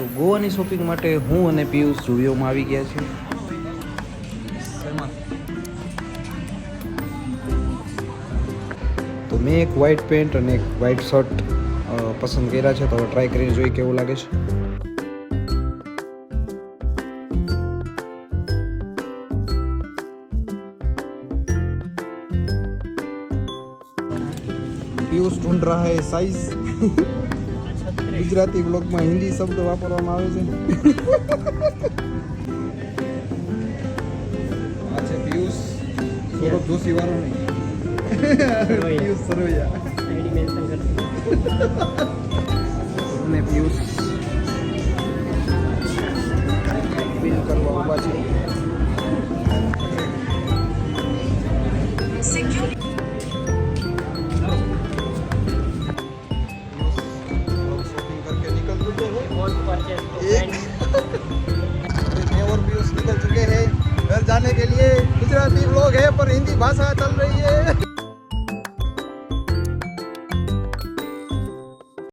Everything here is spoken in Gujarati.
તો ગોવાની શોપિંગ માટે હું અને પિયુષ ઝુડિયોમાં આવી ગયા છીએ. તો મેં એક વ્હાઇટ પેન્ટ અને એક વ્હાઇટ શર્ટ પસંદ કર્યા છે. તો હવે ટ્રાય કરીને જોઈ કેવું લાગે છે. પિયુષ ઢૂંઢ રહા હૈ સાइज. ગુજરાતી બ્લોગમાં હિન્દી શબ્દ વાપરવામાં આવે છે. આ છે પિયુષ સૌરભ જોશી વાળો નહીં. પિયુષ સરવૈયા અને પિયુષ બિલ કરવા ઊભા છે. मैं और पीयूष निकल चुके हैं घर जाने के लिए. गुजराती व्लॉग है पर हिंदी भाषा चल रही है.